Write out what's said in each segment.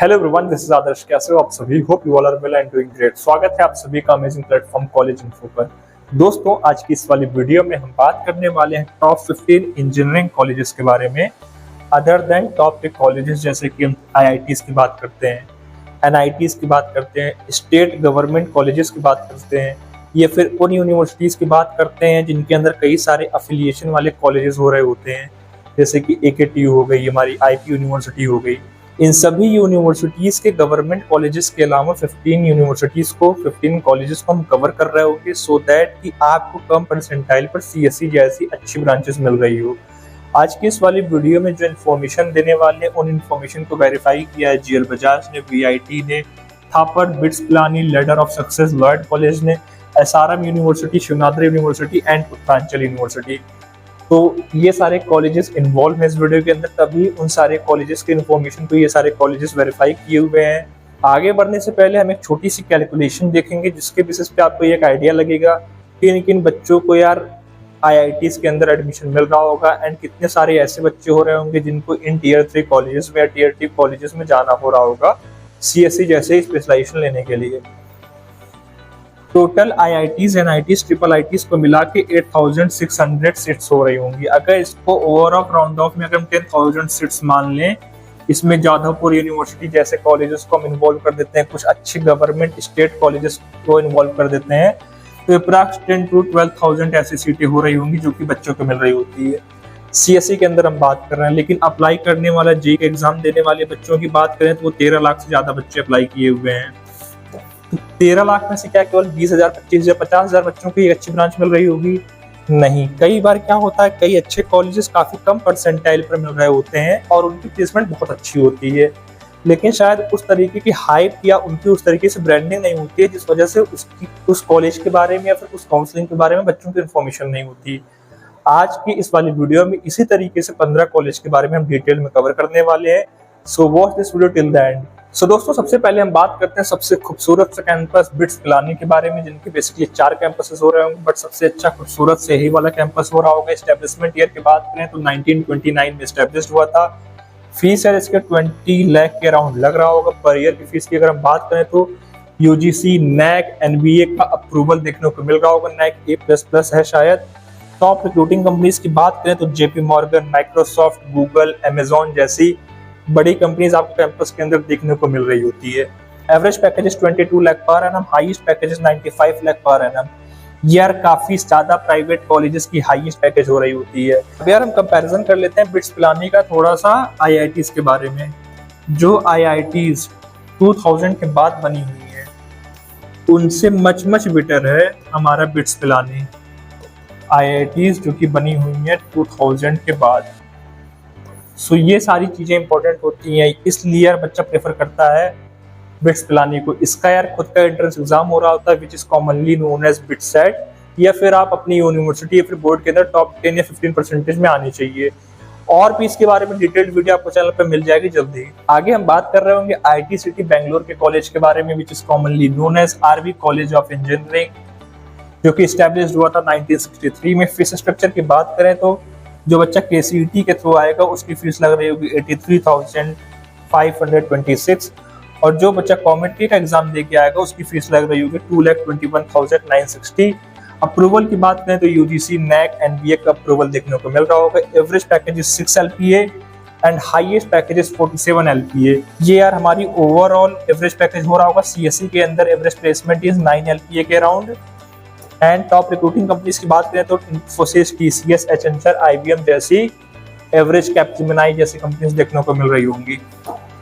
Hello everyone, this is Adarsh. कैसे हो आप सभी? Hope you all are well and doing great. स्वागत है आप सभी का अमेजिंग प्लेटफॉर्म कॉलेज इन्फो पर। दोस्तों, आज की इस वाली वीडियो में हम बात करने वाले हैं टॉप 15 इंजीनियरिंग कॉलेजेस के बारे में, अदर देन टॉप के कॉलेजेस, जैसे कि हम आईआईटीज की बात करते हैं, एनआईटीज की बात करते हैं, स्टेट गवर्नमेंट कॉलेजेस की बात करते हैं, या फिर उन यूनिवर्सिटीज की बात करते हैं जिनके अंदर कई सारे अफिलिएशन वाले कॉलेजेस हो रहे होते हैं, जैसे कि एकेटीयू हो गई, हमारी आईपी यूनिवर्सिटी हो गई। इन सभी यूनिवर्सिटीज के गवर्नमेंट कॉलेजेस के अलावा 15 कॉलेजेस को हम कवर कर रहे होंगे, सो दैट कि आपको कम परसेंटाइल पर सीएससी जैसी अच्छी ब्रांचेस मिल रही हो। आज की इस वाली वीडियो में जो इन्फॉर्मेशन देने वाले हैं, उन इन्फॉर्मेशन को वेरीफाई किया है जीएल बजाज ने, वीआईटी ने, Thapar, BITS Pilani, ladder of success, Lloyd college ने, SRM university, Shiv Nadar university and Uttaranchal university. तो ये सारे कॉलेजेस इन्वॉल्व हैं इस वीडियो के अंदर, तभी उन सारे कॉलेजेस की इन्फॉर्मेशन को ये सारे कॉलेजेस वेरीफाई किए हुए हैं। आगे बढ़ने से पहले हम एक छोटी सी कैलकुलेशन देखेंगे, जिसके बेसिस पे आपको एक आइडिया लगेगा कि किन बच्चों को यार आईआईटीज के अंदर एडमिशन मिल रहा होगा, एंड कितने सारे ऐसे बच्चे हो रहे होंगे जिनको इन टीयर 3 कॉलेजेस में या टीयर 2 कॉलेजेस में जाना हो रहा होगा सीएससी जैसे स्पेशलाइजेशन लेने के लिए। Total IITs, NITs, triple ITs को मिला के 8600 सीट्स हो रही होंगी। अगर इसको ओवरऑल राउंड ऑफ में अगर हम 10,000 सीट्स मान लें, इसमें जादवपुर यूनिवर्सिटी जैसे कॉलेजेस को हम इन्वॉल्व कर देते हैं, कुछ अच्छे गवर्नमेंट स्टेट कॉलेजेस को इन्वॉल्व कर देते हैं, तो अप्रॉक्स 10 to 12,000 ऐसी सीटें हो रही होंगी जो कि बच्चों को मिल रही होती है। सीएससी के अंदर हम बात कर रहे हैं, लेकिन अप्लाई करने वाला जेईई का एग्जाम देने वाले बच्चों की बात करें तो वो 13 लाख से ज्यादा बच्चे अप्लाई किए हुए हैं। 13 लाख में से क्या केवल 20,000, 25,000, 50,000 बच्चों को एक अच्छी ब्रांच मिल रही होगी? नहीं। कई बार क्या होता है, कई अच्छे कॉलेजेस काफी कम परसेंटाइल पर मिल रहे होते हैं और उनकी प्लेसमेंट बहुत अच्छी होती है, लेकिन शायद उस तरीके की हाइप या उनकी उस तरीके से ब्रांडिंग नहीं होती है, जिस वजह से उस कॉलेज के बारे में या फिर उस काउंसलिंग के बारे में बच्चों को इन्फॉर्मेशन नहीं होती। आज की इस वाली वीडियो में इसी तरीके से 15 कॉलेज के बारे में हम डिटेल में कवर करने वाले हैं, so watch this video till the end. So दोस्तों, सबसे पहले हम बात करते हैं सबसे खूबसूरत सा कैंपस बिट्स पिलानी के बारे में, जिनके बेसिकली 4 कैंपसेस हो रहे होंगे, बट सबसे अच्छा खूबसूरत से ही वाला कैंपस हो रहा होगा। एस्टेब्लिशमेंट ईयर की बात करें तो 1929 में एस्टेब्लिश हुआ था। फीस है इसके 20 लाख के अराउंड लग रहा होगा पर ईयर की फीस की। अगर हम बात करें तो यूजीसी, नैक, एनबीए का अप्रूवल देखने को मिल रहा होगा, नैक A++ है शायद। टॉप रिक्रूटिंग कंपनीज की बात करें तो JP Morgan, Microsoft, Google, Amazon जैसी बड़ी कंपनीज आपको कैंपस के अंदर देखने को मिल रही होती है। Average packages 22 lakh per annum, highest packages 95 lakh per annum. यार काफी ज्यादा प्राइवेट कॉलेजेस की हाईएस्ट पैकेज हो रही होती है। अब यार हम कंपैरिजन कर लेते हैं बिट्स पिलानी का थोड़ा सा आईआईटीज के बारे में। जो आईआईटीज 2000 के बाद बनी हुई है, उनसे मच बेटर है हमारा बिट्स पिलानी। आईआईटीज जो कि बनी हुई है 2000 के बाद, सो ये सारी चीजें इंपॉर्टेंट होती हैं, इसलिए यार बच्चा प्रेफर करता है बिट्स पिलानी को। इसका यार खुद का एंट्रेंस एग्जाम हो रहा होता है, which is commonly known as BITSAT, या फिर आप अपनी यूनिवर्सिटी या फिर बोर्ड के अंदर टॉप 10 या 15% में आनी चाहिए। और भी इसके बारे में डिटेल्ड वीडियो आपको चैनल पर मिल जाएगी जल्दी। आगे हम बात कर रहे होंगे आईटी सिटी बेंगलोर के कॉलेज के बारे में, which is commonly known as RV college of engineering, जो कि स्टैब्लिश हुआ था 1963 में। फीस स्ट्रक्चर की बात करें तो जो बच्चा केसीईटी के थ्रू आएगा उसकी फीस लग रही होगी 83,526, और जो बच्चा कॉमेंट्री का एग्जाम देके आएगा उसकी फीस लग रही होगी 2,21,960। अप्रूवल की बात करें तो यूजीसी, नैक, एनबीए का अप्रूवल देखने को मिल रहा होगा। Average package is 6 LPA and highest package is 47 LPA। ये यार हमारी ओवरऑल एवरेज पैकेज हो रहा होगा। सीएससी के अंदर एवरेज प्लेसमेंट इज 9 LPA के around. And top recruiting companies की बात करें तो इन्फोसिस, टीसीएस, एचेंचर, आईबीएम जैसी, एवरेज, कैपजेमिनी जैसी कंपनीज देखने को मिल रही होंगी।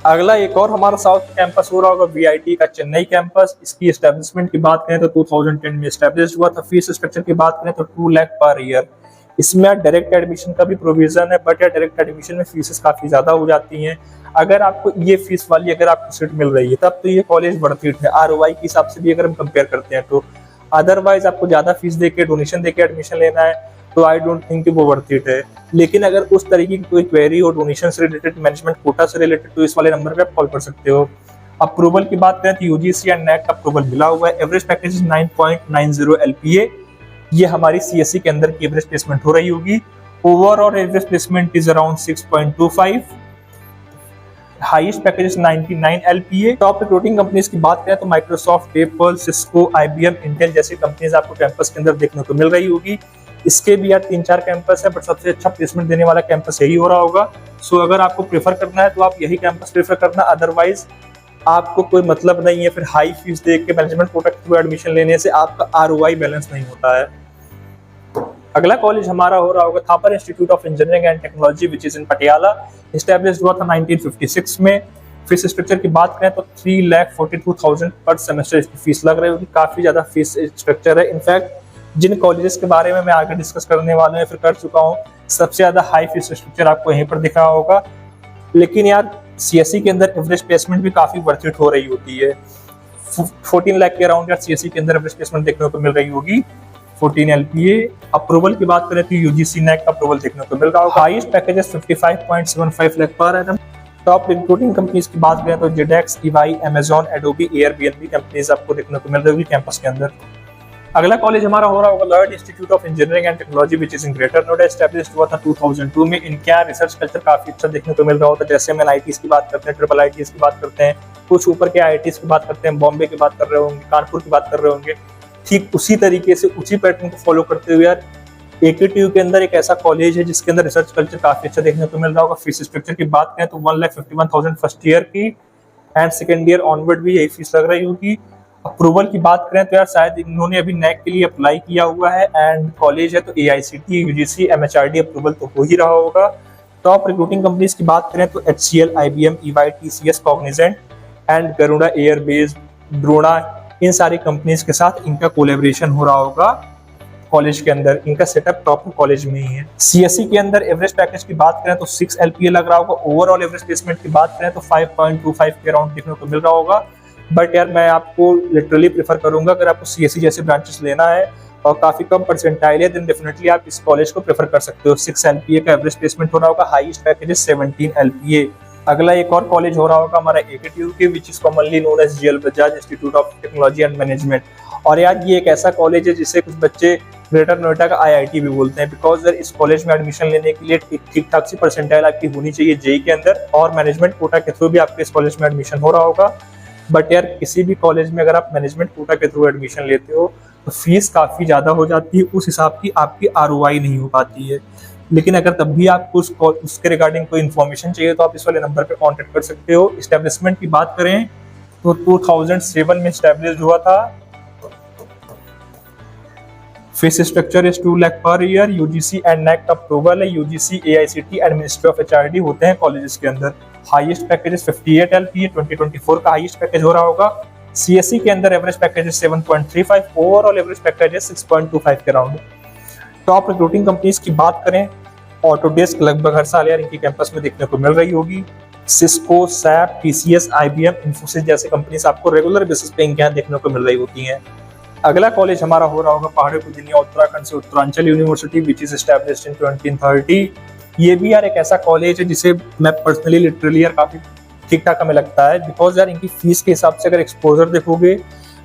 अगला एक और हमारा साउथ कैंपस हो रहा होगा वीआईटी का चेन्नई कैंपस। इसकी एस्टेब्लिशमेंट की बात करें तो 2010 में एस्टेब्लिश हुआ था। फीस स्ट्रक्चर की बात करें तो 2 लाख पर ईयर। इसमें डायरेक्ट एडमिशन का भी प्रोविजन है, बट यार डायरेक्ट एडमिशन में फीसेस काफी ज्यादा हो जाती हैं। अगर आपको ये फीस वाली अगर आपको सीट मिल रही है तब तो ये कॉलेज वर्थ इट है, आरओआई के हिसाब से भी अगर हम कंपेयर करते हैं तो। अदरवाइज आपको ज्यादा फीस देके, डोनेशन देके एडमिशन लेना है तो आई डोंट थिंक कि वो वर्थ इट है। लेकिन अगर उस तरीके की कोई क्वेरी हो डोनेशन से रिलेटेड, मैनेजमेंट कोटा से रिलेटेड, तो इस वाले नंबर पे आप कॉल कर सकते हो। अप्रूवल की बात करें तो यूजीसी एंड नैक का अप्रूवल मिला हुआ है। Average package is 9.90 LPA। ये हमारी सीएससी के अंदर की एवरेज प्लेसमेंट हो रही होगी। Overall average placement is around 6.25। Highest packages 99 LPA। Top recruiting companies की बात करें तो Microsoft, Apple, Cisco, IBM, Intel जैसी कंपनीज आपको कैंपस के अंदर देखने को मिल रही होगी। इसके भी यार 3-4 कैंपस है, बट सबसे अच्छा प्लेसमेंट देने वाला कैंपस यही हो रहा होगा। सो अगर आपको प्रेफर करना है तो आप यही कैंपस प्रेफर करना, अदरवाइज आपको कोई मतलब नहीं है फिर हाई फीस देख के मैनेजमेंट कोटा के थ्रू एडमिशन लेने से आपका ROI बैलेंस नहीं होता है। अगला कॉलेज हमारा हो रहा होगा Thapar institute of engineering and technology which is in Patiala. Established हुआ था 1956 में। फीस स्ट्रक्चर की बात करें तो 3,42,000 पर सेमेस्टर इसकी फीस लग रही होगी। काफी ज्यादा फीस स्ट्रक्चर है। इनफैक्ट जिन कॉलेजेस के बारे में मैं आगे डिस्कस करने वाला हूँ फिर कर चुका हूँ, सबसे ज्यादा हाई फीस स्ट्रक्चर आपको यहीं पर दिखा होगा। लेकिन यार CSE के अंदर एवरेज प्लेसमेंट भी काफी वर्थ इट हो रही होती है। 14 लाख के अराउंड यार CSE के अंदर एवरेज प्लेसमेंट देखने को मिल रही होगी। 14 LPA। अप्रूवल की बात करें तो UGC NAC का अप्रूवल देखने को मिल रहा होगा। Highest packages 55.75 lakh per annum. Top recruiting companies की बात करें तो ZX, EY, Amazon, Adobe, Airbnb companies आपको देखने को मिल रही होगी कैंपस के अंदर। अगला कॉलेज हमारा हो रहा होगा Lloyd institute of engineering and technology which is in greater Noida. Established हुआ था 2002 में। इनका रिसर्च कल्चर काफी अच्छा देखने को मिल रहा होता है। जैसे हम IITs की बात करते हैं, ट्रिपल IITs की बात करते हैं, कुछ ऊपर के IITs की बात करते हैं, बॉम्बे की बात कर रहे होंगे, कानपुर की बात कर रहे होंगे, ठीक उसी तरीके से उसी पैटर्न को फॉलो करते हुए यार AKTU के अंदर एक ऐसा कॉलेज है जिसके अंदर रिसर्च कल्चर काफी अच्छा देखने को मिल रहा होगा। फीस स्ट्रक्चर की बात करें तो 1,51,000 फर्स्ट ईयर की एंड सेकेंड ईयर ऑनवर्ड भी यही फीस लग रही होगी। अप्रूवल की बात करें तो यार शायद इन्होंने अभी NAC के लिए अप्लाई किया हुआ है एंड कॉलेज है तो AICTE, UGC, MHRD अप्रूवल तो हो ही रहा होगा। टॉप रिक्रूटिंग कंपनीज की बात करें तो HCL, IBM, EY, TCS, Cognizant and Garuda airbase, Drona, इन सारी कंपनीज के साथ इनका कोलैबोरेशन हो रहा होगा कॉलेज के अंदर। इनका सेटअप प्रॉपर कॉलेज में ही है। CSE के अंदर एवरेज पैकेज की बात करें तो 6 LPA लग रहा होगा। ओवरऑल एवरेज प्लेसमेंट की बात करें तो 5.25 के अराउंड देखने को मिल रहा होगा। बट यार मैं आपको लिटरली प्रेफर करूंगा अगर आपको CSE जैसे ब्रांचेस लेना है और काफी कम परसेंटाइल है देन डेफिनेटली आप इस कॉलेज को प्रेफर कर सकते हो। 6 LPA का एवरेज प्लेसमेंट हो रहा होगा। Highest package 17 LPA। अगला एक और कॉलेज हो रहा होगा हमारा AKTU के which is commonly known as GL Bajaj institute of technology and management. और यार ये एक ऐसा कॉलेज है जिसे कुछ बच्चे ग्रेटर नोएडा का IIT भी बोलते हैं, बिकॉज यार इस कॉलेज में एडमिशन लेने के लिए ठीक ठाक सी परसेंटाइल आपकी होनी चाहिए JEE के अंदर और मैनेजमेंट कोटा के थ्रू भी आपके इस कॉलेज में एडमिशन हो रहा होगा। बट यार किसी भी कॉलेज में अगर आप मैनेजमेंट कोटा के थ्रू एडमिशन लेते हो तो फीस काफी ज्यादा हो जाती है, उस हिसाब की आपकी ROI नहीं हो पाती है। लेकिन अगर तब भी आपको उसके रिगार्डिंग कोई इन्फॉर्मेशन चाहिए तो आप इस वाले नंबर पे कांटेक्ट कर सकते हो। एस्टेब्लिशमेंट की बात करें तो 2007 में एस्टेब्लिश हुआ था। Fees structure is 2 lakh per year. UGC and NAC का अप्रूवल है। UGC, AICTE and ministry of HRD होते हैं कॉलेजेस के अंदर। Highest package 58 LPA। 2024 का हाईएस्ट पैकेज हो रहा होगा। CSE के अंदर average package 7.35। Overall average package 6.25 के अराउंड। टॉप रिक्रूटिंग कंपनीज की बात करें ऑटोडेस्क लगभग हर साल यार इनकी कैंपस में देखने को मिल रही होगी। Cisco, SAP, TCS, IBM, Infosys जैसे कंपनीज आपको रेगुलर बेसिस पे इनके यहाँ देखने को मिल रही होती हैं। अगला कॉलेज हमारा हो रहा होगा पहाड़ी की दुनिया उत्तराखंड से Uttaranchal university which is established इन 2030। ये भी यार एक ऐसा कॉलेज है जिसे मैं पर्सनली लिटरली यार काफी ठीक ठाक हमें लगता है, बिकॉज यार इनकी फीस के हिसाब से अगर एक्सपोजर देखोगे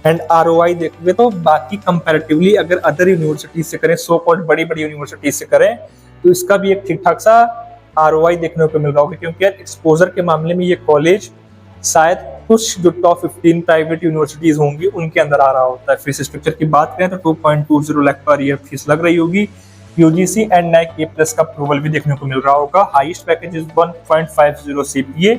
एंड ROI देखोगे तो बाकी कंपैरेटिवली अगर अदर यूनिवर्सिटीज से करें, सो कॉल्ड बड़ी बड़ी यूनिवर्सिटीज से करें, तो इसका भी एक ठीक ठाक सा ROI देखने को मिल रहा होगा। क्योंकि यार एक्सपोजर के मामले में ये कॉलेज शायद कुछ जो टॉप 15 प्राइवेट यूनिवर्सिटीज होंगी उनके अंदर आ रहा होता है। फीस स्ट्रक्चर की बात करें तो 2.20 लाख पर ईयर फीस लग रही होगी। UGC एंड NAC A+ का अप्रूवल भी देखने को मिल रहा होगा। Highest package 1.50 CPA।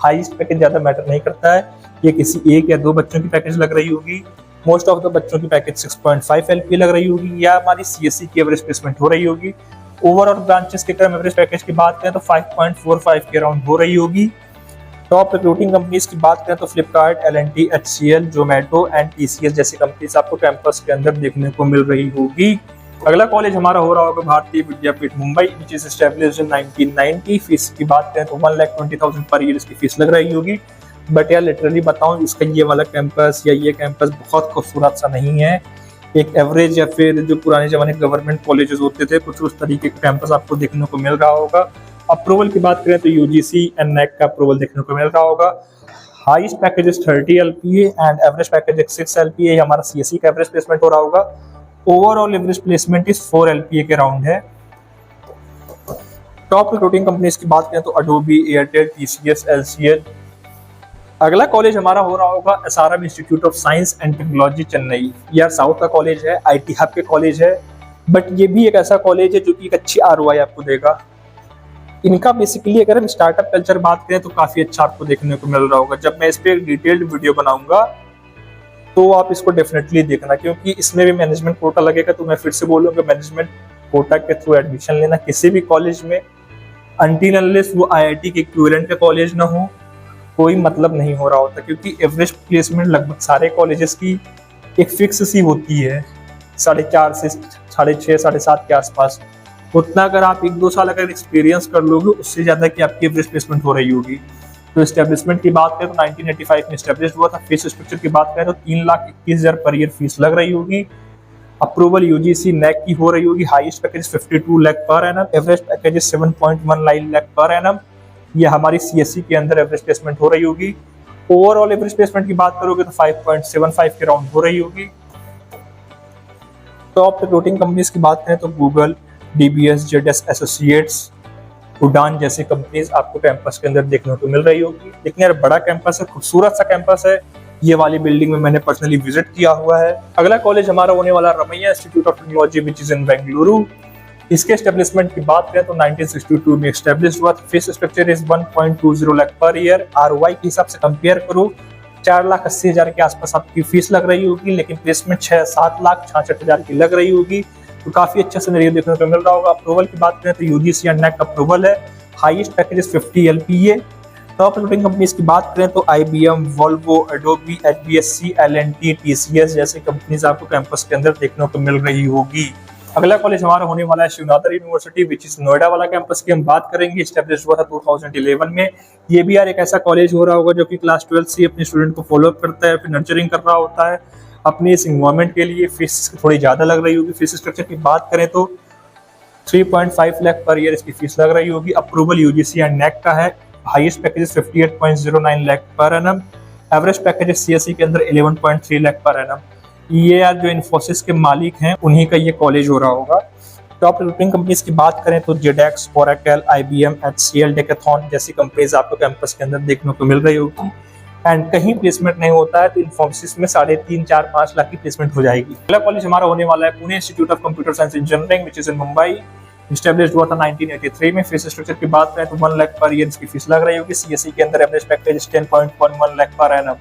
Highest package ज्यादा मैटर नहीं करता है, ये किसी एक या दो बच्चों की पैकेज लग रही होगी। मोस्ट ऑफ द बच्चों की पैकेज 6.5 LPA लग रही होगी या हमारी CSE की एवरेज प्लेसमेंट हो रही होगी। ओवरऑल ब्रांचेस के क्रम एवरेज पैकेज की बात करें तो 5.45 के अराउंड हो रही होगी। टॉप रिक्रूटिंग कंपनीज की बात करें तो Flipkart, L&T, HCL, Zomato and TCS जैसी कंपनीज आपको कैंपस के अंदर देखने को मिल रही होगी। अगला कॉलेज हमारा हो रहा होगा Bharati Vidyapeeth Mumbai which is established in 1990। Fees की बात करें तो 1,20,000 पर ईयर इसकी फीस लग रही होगी। बट यार लिटरली बताऊं इसका ये वाला कैंपस या ये कैंपस बहुत खूबसूरत सा नहीं है। एक एवरेज या फिर जो पुराने जमाने गवर्नमेंट कॉलेजेस होते थे कुछ उस तरीके का कैंपस आपको देखने को मिल रहा होगा। अप्रूवल की बात करें तो UGC एंड NAC का अप्रूवल देखने को मिल रहा होगा। Highest package 30 LPA and average package 6 LPA हमारा CSE का एवरेज प्लेसमेंट हो रहा होगा। ओवरऑल एवरेज प्लेसमेंट इस 4 LPA के राउंड है। टॉप रिक्रूटिंग कंपनीज की बात करें तो अडोबी, एयरटेल, टीसीएस, एलसीएल। अगला कॉलेज हमारा हो रहा होगा SRM institute of science and technology Chennai. यार साउथ का कॉलेज है, आईटी हब के कॉलेज है, बट ये भी एक ऐसा कॉलेज है जो कि एक अच्छी आरओआई आपको देगा। इनका बेसिकली अगर हम स्टार्टअप कल्चर बात करें तो काफी अच्छा आपको देखने को मिल रहा होगा। जब मैं इस पे एक डिटेल्ड वीडियो बनाऊंगा तो आप इसको डेफिनेटली देखना, क्योंकि इसमें भी मैनेजमेंट कोटा लगेगा। तो मैं फिर से बोलूंगा, मैनेजमेंट कोटा के थ्रू एडमिशन लेना किसी भी कॉलेज में, अनटिल अनलेस वो आईआईटी के इक्विवेलेंट का कॉलेज ना हो, कोई मतलब नहीं हो रहा होता। क्योंकि एवरेज प्लेसमेंट लगभग सारे कॉलेजेस की एक फिक्स सी होती है, 4.5 से 6.5, 7.5 के आसपास। उतना अगर आप 1-2 साल अगर एक्सपीरियंस कर लोगे, उससे ज्यादा की आपकी एवरेज प्लेसमेंट हो रही होगी। तो एस्टेब्लिशमेंट की बात करें तो 1985 में एस्टेब्लिश हुआ था। फीस स्ट्रक्चर की बात करें तो 3,21,000 पर ईयर फीस लग रही होगी। अप्रूवल यूजीसी नेक की हो रही होगी। Highest package 52 lakh per annum, average package 7.19 lakh per annum. ये हमारी सीएससी के अंदर एवरेज प्लेसमेंट हो रही होगी। ओवरऑल एवरेज प्लेसमेंट की बात करोगे तो 5.75 के राउंड हो रही होगी। टॉप रिक्रूटिंग कंपनीज की बात करें तो गूगल, डीबीएस, जेडएस एसोसिएट्स, उड़ान जैसी कंपनीज आपको कैंपस के अंदर देखने को मिल रही होगी। लेकिन यार बड़ा कैंपस है, खूबसूरत सा कैंपस है। ये वाली बिल्डिंग में मैंने पर्सनली विजिट किया हुआ है। अगला कॉलेज हमारा होने वाला Ramaiah institute of technology which is in Bengaluru. इसके एस्टेब्लिशमेंट की बात करें तो 1962 में एस्टेब्लिश हुआ। Fees structure is 1.20 lakh per year. ROI के हिसाब से कंपेयर करो 4,80,000 के आसपास आपकी फीस लग रही होगी, लेकिन प्लेसमेंट 7,66,000 की लग रही होगी। तो काफी अच्छा सिनेरियो देखने को मिल रहा होगा। अप्रूवल की बात करें तो यूजीसी एंड नेक अप्रूवल है। Highest package 50 LPA. Top recruiting companies की बात करें तो IBM, Volvo, Adobe, HBSC, LNT, TCS जैसे कंपनीज आपको कैंपस के अंदर देखने को मिल रही होगी। अगला कॉलेज हमारा होने वाला है शिवनाथर यूनिवर्सिटी विच इज नोएडा वाला कैंपस की हम बात करेंगे। एस्टेब्लिश हुआ था 2011 में। ये भी यार एक ऐसा कॉलेज हो रहा होगा जो कि क्लास 12 से अपने स्टूडेंट को फॉलो अप करता है, फिर नर्चरिंग कर रहा होता है अपने इस इन्वायरमेंट के लिए। फीस थोड़ी ज्यादा लग रही होगी। फीस स्ट्रक्चर की बात करें तो 3.5 लाख पर ईयर इसकी फीस लग रही होगी। अप्रूवल यूजीसी एंड नेक का है। Highest package 58.09 lakh per annum. Average package CSC के अंदर 11.3 लाख पर एनम। ये यार जो इन्फोसिस के मालिक हैं उन्हीं का ये कॉलेज हो रहा होगा। टॉप रिक्रूटिंग कंपनीज की बात करें तो जेडेक्स, ओरेकल, आईबीएम, एचसीएल, डेकाथॉन जैसी कंपनीज आपको कैंपस के अंदर देखने को मिल रही होगी। एंड कहीं प्लेसमेंट नहीं होता है तो इन्फोसिस में 3.5, 4, 5 लाख की प्लेसमेंट हो जाएगी। अगला कॉलेज हमारा होने वाला है Pune institute of computer science engineering which is in Mumbai. Establish हुआ था 1983 में। फीस स्ट्रक्चर की बात करें तो 1 लाख पर ईयर इसकी फीस लग रही होगी। सीएससी के अंदर average package 10.11 lakh per annum.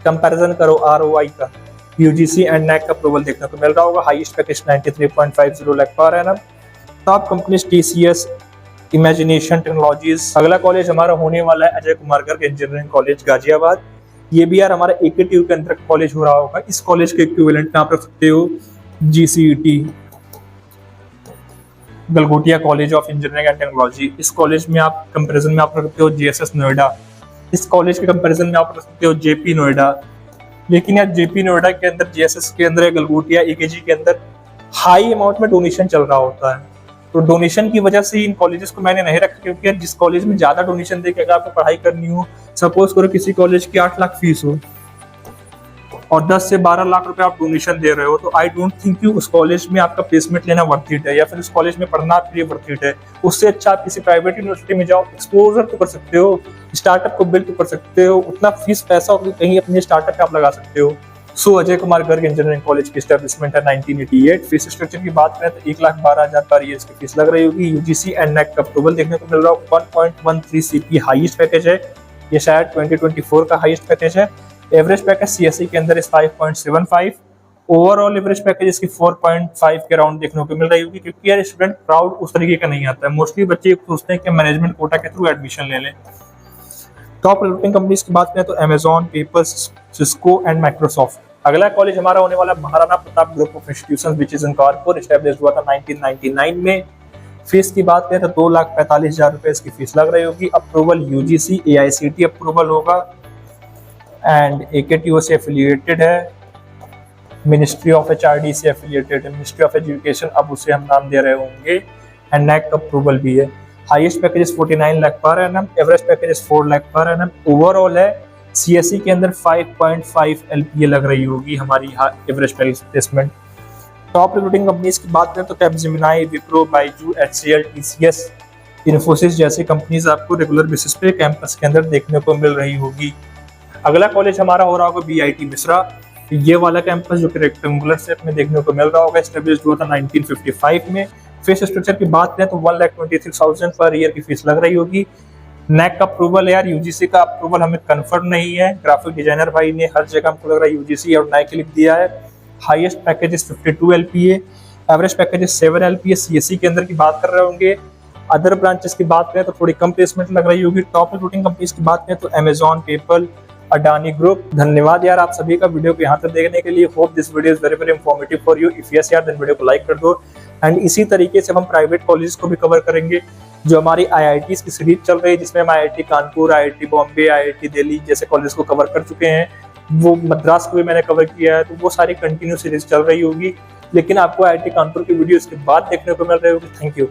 Comparison करो आरओआई का, यूजीसी एंड नेक का अप्रूवल देखने को मिल रहा होगा। Highest package 93.50 lakh per annum. Top companies TCS, imagination technologies. अगला कॉलेज हमारा होने वाला है अजय कुमार गर्ग इंजीनियरिंग कॉलेज गाजियाबाद। ये भी यार हमारा एकेटीयू के अंदर कॉलेज हो रहा होगा। इस कॉलेज के इक्विवेलेंट आप रख सकते हो GCET, Galgotia college of engineering and technology. इस कॉलेज में आप कंपैरिजन में आप रख सकते हो जीएसएस नोएडा। इस कॉलेज के कंपैरिजन में आप रख सकते हो जेपी नोएडा। लेकिन यार जेपी नोएडा के अंदर, जीएसएस के अंदर, गलगोटिया एकेजी के अंदर हाई अमाउंट में डोनेशन चल रहा होता है। तो डोनेशन की वजह से इन कॉलेजेस को मैंने नहीं रखा, क्योंकि जिस कॉलेज में ज्यादा डोनेशन देके अगर आपको पढ़ाई करनी हो, सपोज करो किसी कॉलेज की 8 लाख फीस हो और 10 से 12 लाख रुपए आप डोनेशन दे रहे हो, तो आई डोंट थिंक यू उस कॉलेज में आपका प्लेसमेंट लेना वर्थ इट है, या फिर उस कॉलेज में पढ़ना आपके लिए वर्थ इट है। उससे अच्छा आप किसी प्राइवेट यूनिवर्सिटी में जाओ, एक्सपोजर तो कर सकते हो, स्टार्टअप को बिल्ड तो कर सकते हो, उतना फीस पैसा कहीं अपने स्टार्टअप पे आप लगा सकते हो। सो अजय कुमार गर्ग इंजीनियरिंग कॉलेज की एस्टेब्लिशमेंट है 1988। फीस स्ट्रक्चर की बात करें तो 1,12,000 पर ईयर की फीस लग रही होगी। यूजीसी एंड नेक का अप्रूवल देखने को मिल रहा है। 1.13 सीपी हाईएस्ट पैकेज है। ये शायद 2024 का हाईएस्ट पैकेज है। एवरेज पैकेज सीएससी के अंदर इस 5.75। ओवरऑल एवरेज पैकेज इसकी 4.5 के राउंड देखने को मिल रही होगी, क्योंकि यार स्टूडेंट क्राउड उस तरीके का नहीं आता है। मोस्टली बच्चे सोचते हैं कि मैनेजमेंट कोटा के थ्रू एडमिशन ले लें। टॉप रिक्रूटिंग कंपनीज की बात करें तो Amazon, papers, Cisco and Microsoft. अगला कॉलेज हमारा होने वाला Maharana Pratap group of institutions which is in Kanpur. Establish हुआ था 1999 में। फीस की बात करें तो 2,45,000 रुपए इसकी फीस लग रही होगी। अप्रूवल यूजीसी एआईसीटी अप्रूवल होगा एंड एकेटीओ से एफिलिएटेड है। मिनिस्ट्री ऑफ एचआरडी से एफिलिएटेड है। मिनिस्ट्री ऑफ एजुकेशन अब उसे हम नाम दे रहे होंगे। एंड नेक अप्रूवल भी है। Highest package 49 lakh per annum. Average package 4 lakh per annum. Overall है सीएससी के अंदर 5.5 एलपीए लग रही होगी हमारी average placement. Top recruiting companies की बात करें तो Capgemini, Wipro, Byju, HCL, TCS Infosys जैसी कंपनीज आपको रेगुलर बेसिस पे कैंपस के अंदर देखने को मिल रही होगी। अगला कॉलेज हमारा हो रहा होगा BIT मिश्रा। ये वाला कैंपस जो कि रेक्टेंगुलर शेप में देखने को मिल रहा होगा, एस्टेब्लिश हुआ था 1955 में। फीस स्ट्रक्चर की बात करें तो 1,26,000 पर ईयर की फीस लग रही होगी। नैक का अप्रूवल है यार, यूजीसी का अप्रूवल हमें कंफर्म नहीं है। ग्राफिक डिजाइनर भाई ने हर जगह हमको लग रहा है यूजीसी और नैक लिख दिया है। Highest package is 52 LPA, average package is 7 LPA। CSE के अंदर की बात कर रहे होंगे। अदर ब्रांचेस की बात करें तो थोड़ी कम प्लेसमेंट लग रही होगी। टॉप रिक्रूटिंग कंपनीज की बात करें तो अमेजॉन, पेपल, अडानी ग्रुप। धन्यवाद यार आप सभी का वीडियो को यहाँ तक देखने के लिए। Hope this video is very very informative for you. If yes यार देन वीडियो को लाइक कर दो। एंड इसी तरीके से हम प्राइवेट कॉलेजेस को भी कवर करेंगे। जो हमारी IITs की सीरीज चल रही है जिसमें हम IIT Kanpur, IIT Bombay, IIT Delhi जैसे कॉलेज को कवर कर चुके हैं, वो मद्रास को भी मैंने कवर किया है, तो वो सारी कंटिन्यू सीरीज चल रही होगी। लेकिन आपको IIT कानपुर की वीडियो इसके बाद देखने को मिल रही होगी। Thank you.